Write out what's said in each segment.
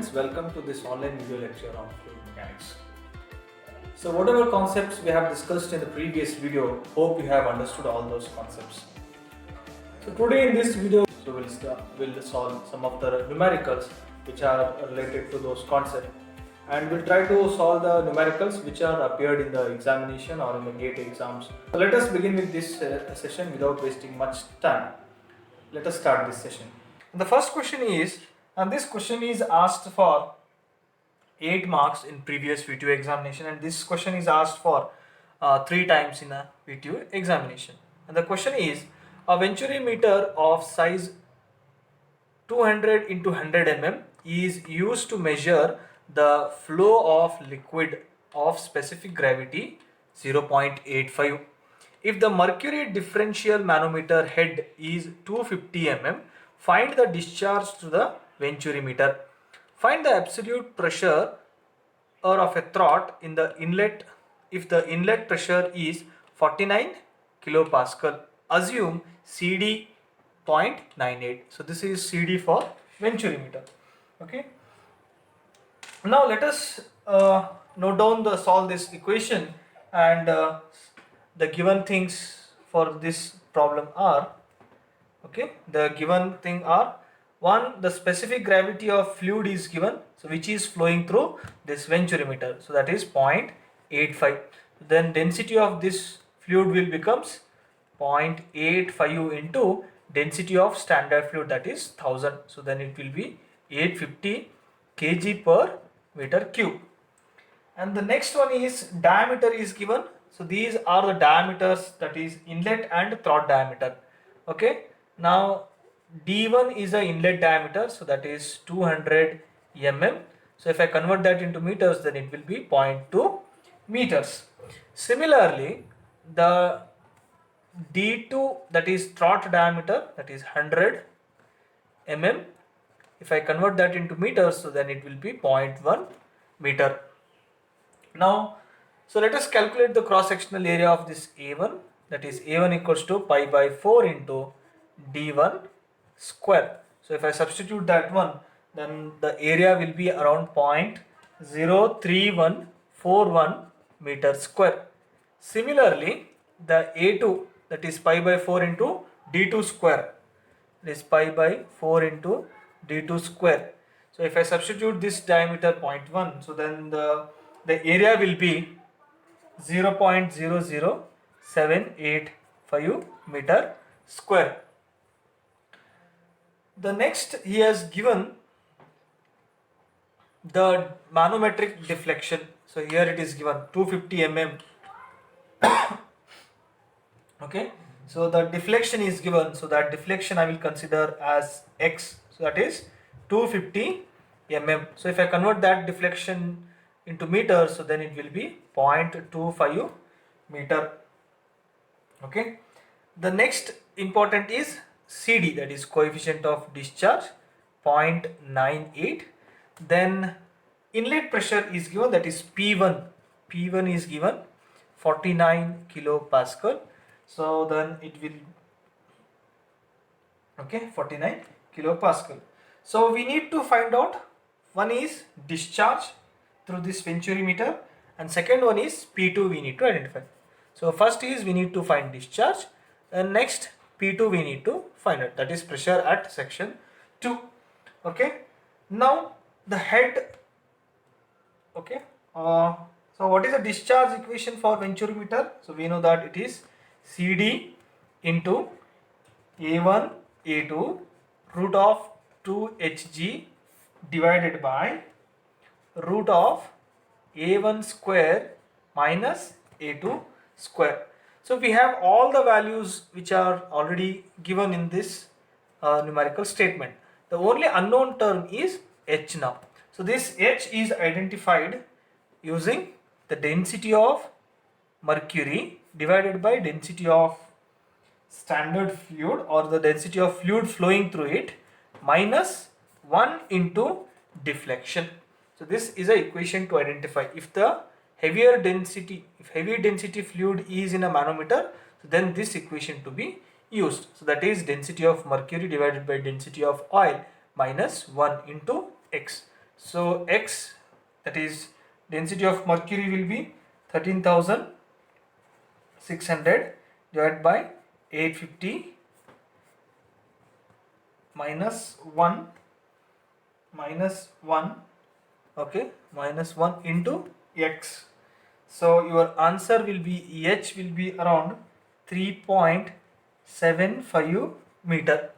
students, welcome to this online video lecture on fluid mechanics. So whatever concepts we have discussed in the previous video, hope you have understood all those concepts. So today in this video, we'll solve some of the numericals which are related to those concepts, and we'll try to solve the numericals which are appeared in the examination or in the GATE exams. So let us begin with this session without wasting much time. Let us start this session. The first question is, and this question is asked for 8 marks in previous VTU examination, and this question is asked for 3 times in a VTU examination. And the question is, a venturi meter of size 200 into 100 mm is used to measure the flow of liquid of specific gravity 0.85. If the mercury differential manometer head is 250 mm, find the discharge to the venturi meter. Find the absolute pressure or of a throat in the inlet if the inlet pressure is 49 kilopascal. Assume CD 0.98. So this is CD for venturi meter. Okay. Now let us note down solve this equation, and the given things for this problem are, okay, the given thing are: one, the specific gravity of fluid is given, so which is flowing through this venturi meter, so that is 0.85. Then density of this fluid will becomes 0.85 into density of standard fluid, that is 1000, so then it will be 850 kg per meter cube. And the next one is diameter is given, so these are the diameters, that is inlet and throat diameter. Okay, now D1 is the inlet diameter, so that is 200 mm. So if I convert that into meters, then it will be 0.2 meters. Similarly, the D2, that is throat diameter, that is 100 mm. If I convert that into meters, so then it will be 0.1 meter. Now, so let us calculate the cross-sectional area of this A1, that is A1 equals to pi by 4 into D1 square. So if I substitute that one, then the area will be around 0.03141 meter square. Similarly, the A2, that is pi by 4 into D2 square, this pi by 4 into D2 square. So if I substitute this diameter 0.1, so then the area will be 0.00785 meter square. The next, he has given the manometric deflection. So here it is given 250 mm. Okay, so the deflection is given, so that deflection I will consider as x, so that is 250 mm. So if I convert that deflection into meters, so then it will be 0.25 meter. Okay, the next important is CD, that is coefficient of discharge, 0.98. Then inlet pressure is given, that is P1 is given 49 kilopascal. So then it will, okay, 49 kilopascal. So we need to find out, one is discharge through this venturi meter, and second one is P2 we need to identify. So first is we need to find discharge, and next P2 we need to find out, that is pressure at section 2. Okay, now the head. Okay, so what is the discharge equation for venturi meter? So we know that it is CD into A1 A2 root of 2Hg divided by root of A1 square minus A2 square. So we have all the values which are already given in this numerical statement. The only unknown term is H now. So this H is identified using the density of mercury divided by density of standard fluid, or the density of fluid flowing through it, minus 1 into deflection. So this is an equation to identify if the heavy density fluid is in a manometer, so then this equation to be used. So that is density of mercury divided by density of oil minus 1 into x. So X, that is density of mercury, will be 13,600 divided by 850 minus 1 okay, minus 1 into X. So your answer will be H will be around 3.75 meter.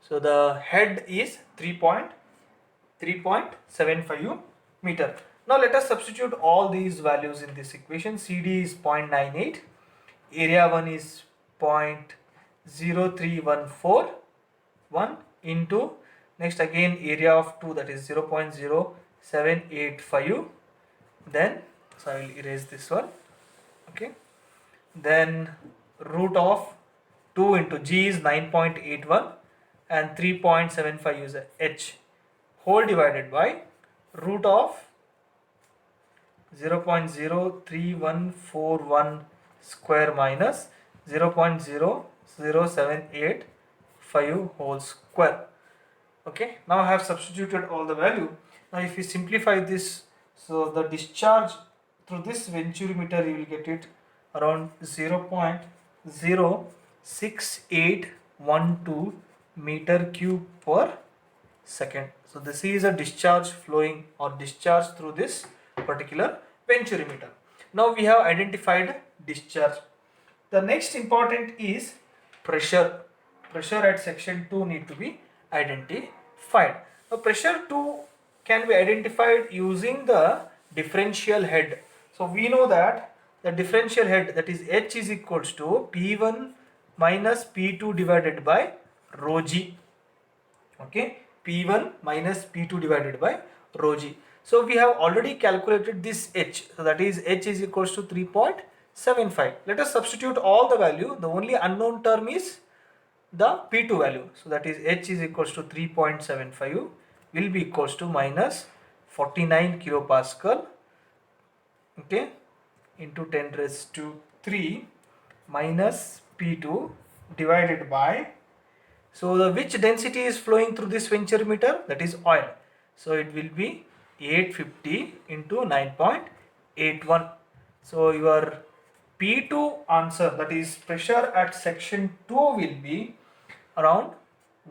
So the head is 3.75 meter. Now let us substitute all these values in this equation. CD is 0.98, area 1 is 0.03141 into, next again area of 2, that is 0.0785, then, so I will erase this one, okay, then root of 2 into G is 9.81 and 3.75 is H, whole divided by root of 0.03141 square minus 0.00785 whole square. Okay, now I have substituted all the value. Now if you simplify this, so the discharge through this venturimeter, you will get it around 0.06812 meter cube per second. So this is a discharge flowing or discharge through this particular venturimeter. Now we have identified discharge. The next important is pressure. Pressure at section 2 need to be identified. Now pressure 2 can be identified using the differential head. So we know that the differential head, that is H, is equals to P1 minus P2 divided by rho G. Okay, P1 minus P2 divided by rho G. So we have already calculated this H. So that is H is equals to 3.75. Let us substitute all the value. The only unknown term is the P2 value. So that is H is equals to 3.75 will be equals to minus 49 kilopascal, okay, into 10 raised to 3 minus P2 divided by, so the which density is flowing through this venturimeter, that is oil. So it will be 850 into 9.81. So your P2 answer, that is pressure at section 2, will be around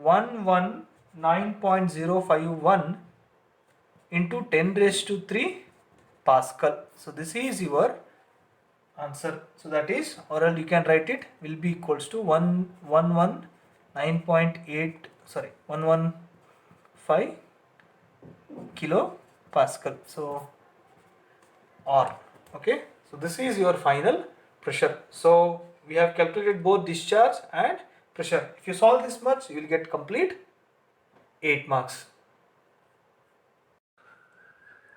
119.051 into 10 raised to 3 Pascal. So this is your answer. So that is, or else you can write it, will be equals to 115 kilo Pascal. So R, okay. So this is your final pressure. So we have calculated both discharge and pressure. If you solve this much, you will get complete 8 marks.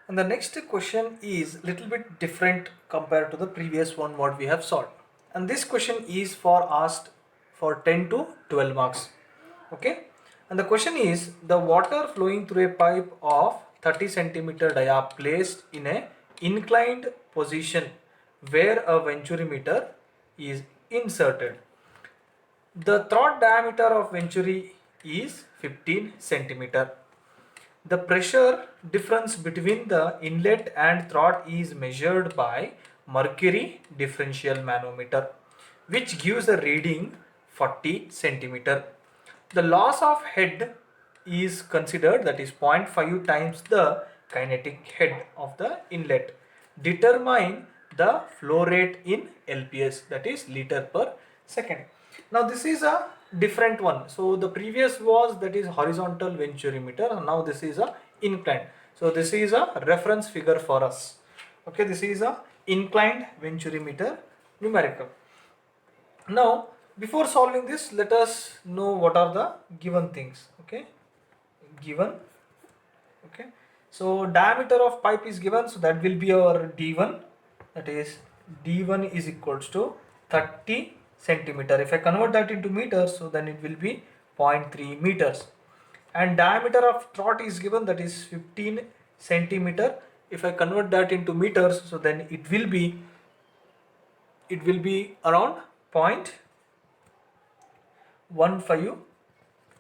And the next question is little bit different compared to the previous one what we have solved. And this question is asked for 10 to 12 marks. Okay. And the question is, the water flowing through a pipe of 30 centimeter dia placed in a inclined position where a venturimeter is inserted. The throat diameter of venturi is 15 centimeter. The pressure difference between the inlet and throat is measured by mercury differential manometer, which gives a reading 40 centimeter. The loss of head is considered, that is 0.5 times the kinetic head of the inlet. Determine the flow rate in LPS, that is liter per second. Now this is a different one. So the previous was, that is horizontal venturimeter, and now this is a inclined. So this is a reference figure for us. Okay, this is a inclined venturimeter numerical. Now before solving this, let us know what are the given things. Okay, given, okay, so diameter of pipe is given, so that will be our D1, that is D1 is equals to 30 centimeter. If I convert that into meters, so then it will be 0.3 meters. And diameter of throat is given, that is 15 centimeter. If I convert that into meters, so then it will be around 0.15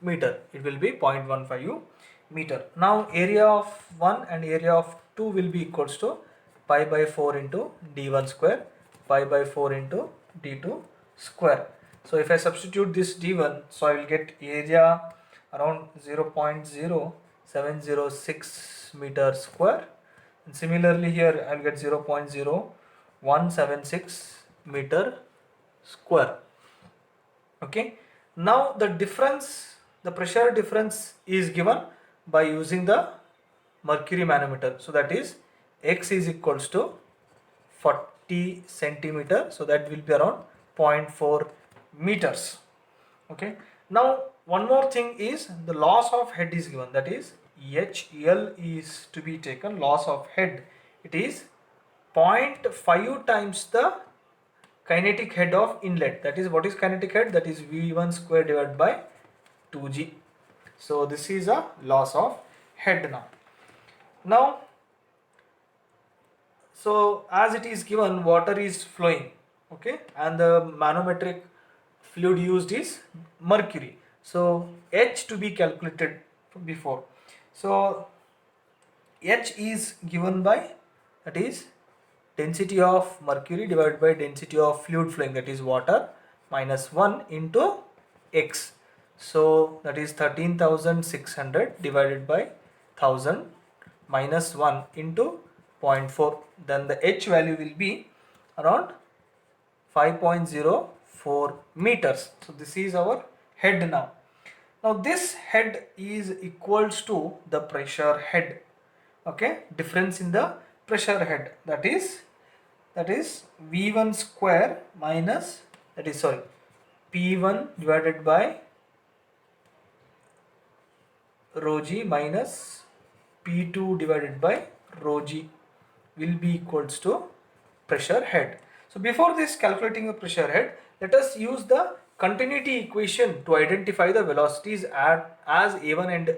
meter. It will be 0.15 meter. Now area of 1 and area of 2 will be equals to pi by 4 into d1 square, pi by 4 into d2 square. So if I substitute this d1, so I will get area around 0.0706 meter square, and similarly here I will get 0.0176 meter square. Okay, now the difference, the pressure difference is given by using the mercury manometer. So that is x is equals to 40 centimeter, so that will be around 0.4 meters. Okay, now one more thing is the loss of head is given, that is HL is to be taken, loss of head, it is 0.5 times the kinetic head of inlet. That is, what is kinetic head? That is V1 square divided by 2g. So this is a loss of head now. Now, so as it is given, water is flowing, okay, and the manometric fluid used is mercury. So H to be calculated before. So H is given by, that is density of mercury divided by density of fluid flowing, that is water, minus 1 into x. So that is 13,600 divided by 1000 minus 1 into 0.4. Then the H value will be around 5.04 meters. So this is our head now. Now this head is equals to the pressure head. Okay, difference in the pressure head, that is V1 square minus, that is sorry, P1 divided by rho g minus P2 divided by rho g will be equals to pressure head. So before this calculating a pressure head, let us use the continuity equation to identify the velocities as A1 and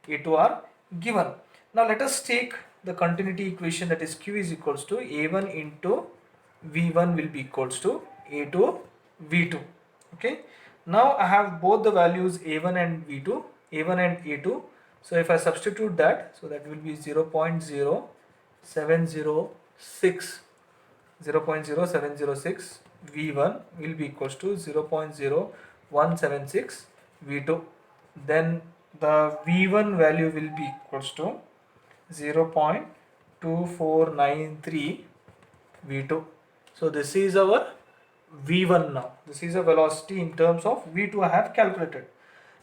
A2 are given. Now let us take the continuity equation, that is Q is equals to A1 into V1 will be equals to A2 V2. Okay. Now I have both the values A1 and V2, A1 and A2. So if I substitute that, so that will be 0.0706 V1 will be equals to 0.0176 V2. Then the V1 value will be equals to 0.2493 V2. So this is our V1 now. This is a velocity in terms of V2 I have calculated.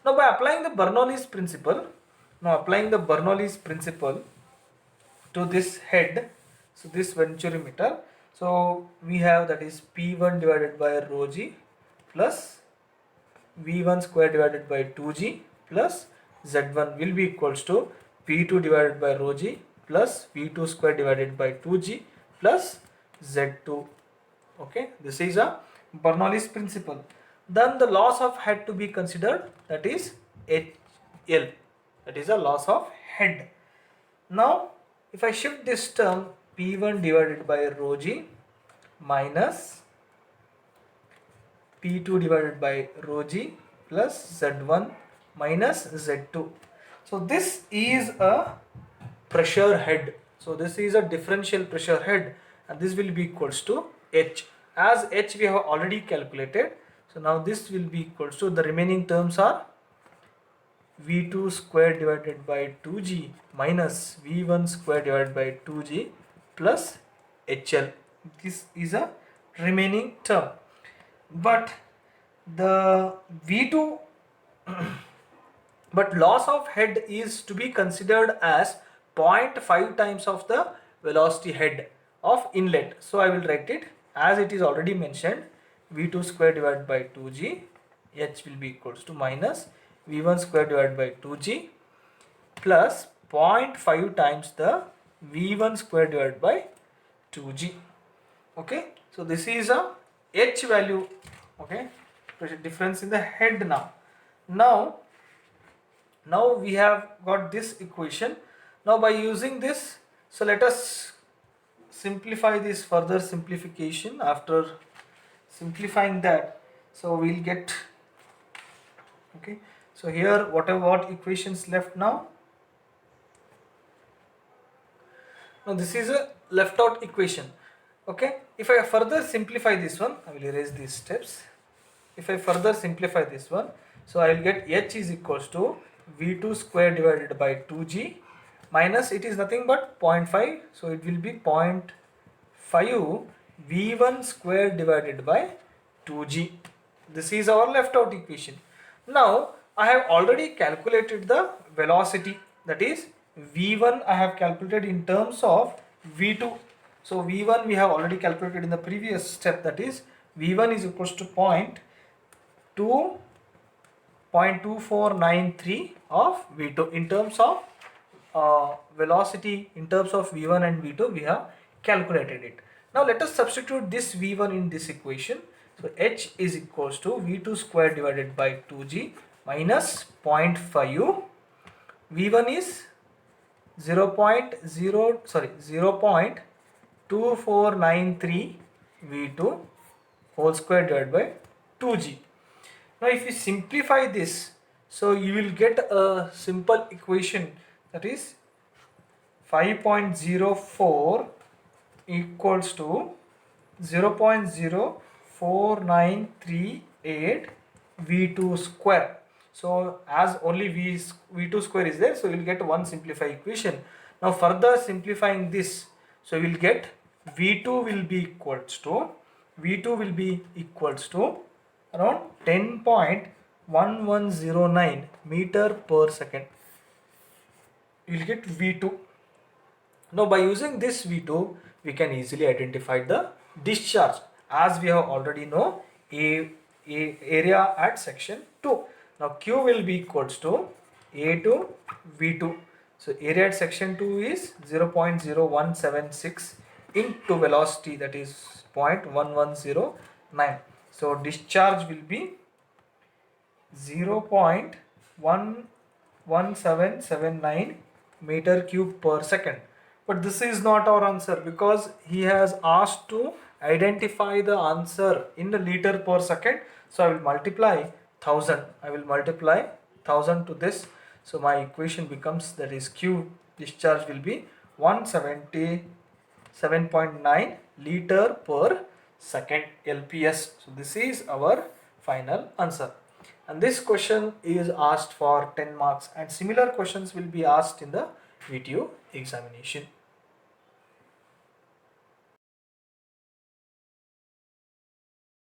Now by applying the Bernoulli's principle, to this head, so this venturimeter, so we have, that is P1 divided by rho g plus V1 square divided by 2g plus Z1 will be equals to P2 divided by rho g plus V2 square divided by 2g plus Z2. Okay, this is a Bernoulli's principle. Then the loss of head to be considered, that is HL, that is a loss of head. Now if I shift this term, P1 divided by rho g minus P2 divided by rho g plus Z1 minus Z2. So this is a pressure head. So this is a differential pressure head, and this will be equals to H. As H we have already calculated, so now this will be equals to, the remaining terms are V2 square divided by 2g minus V1 square divided by 2g plus HL. This is a remaining term, but the V2 but loss of head is to be considered as 0.5 times of the velocity head of inlet. So I will write it as it is already mentioned, V2 square divided by 2g, H will be equals to minus V1 square divided by 2g plus 0.5 times the V1 square divided by 2g. Okay, so this is a H value. Okay, pressure difference in the head now. Now we have got this equation. Now by using this, so let us simplify this, further simplification. After simplifying that, so we'll get, okay, so here what equations left now? Now this is a left out equation. Okay, if I further simplify this one, I will erase these steps. If I further simplify this one, so I will get H is equals to V2 square divided by 2G minus, it is nothing but 0.5, so it will be 0.5 V1 square divided by 2G. This is our left out equation. Now I have already calculated the velocity, that is V1 I have calculated in terms of V2. So V1 we have already calculated in the previous step, that is V1 is equals to 0.2493 of V2 in terms of velocity. In terms of V1 and V2 we have calculated it. Now let us substitute this V1 in this equation. So H is equals to V2 square divided by 2G minus 0.5. V1 is 0.2493 V2 whole square divided by 2G. Now if you simplify this, so you will get a simple equation, that is 5.04 equals to 0.0493 V2 square. So as only V2 square is there, so you will get one simplified equation. Now further simplifying this, so you will get V2 will be equals to around 10.1109 meter per second. You will get V2. Now by using this V2, we can easily identify the discharge, as we have already know area at section 2. Now Q will be equals to A to V2. So area at section 2 is 0.0176 into velocity, that is 0.1109. So discharge will be 0.11779 meter cube per second. But this is not our answer, because he has asked to identify the answer in the liter per second. So I will multiply 1000. I will multiply 1000 to this. So my equation becomes, that is Q discharge will be 177.9 liter per second LPS. So this is our final answer. And this question is asked for 10 marks, and similar questions will be asked in the VTU examination.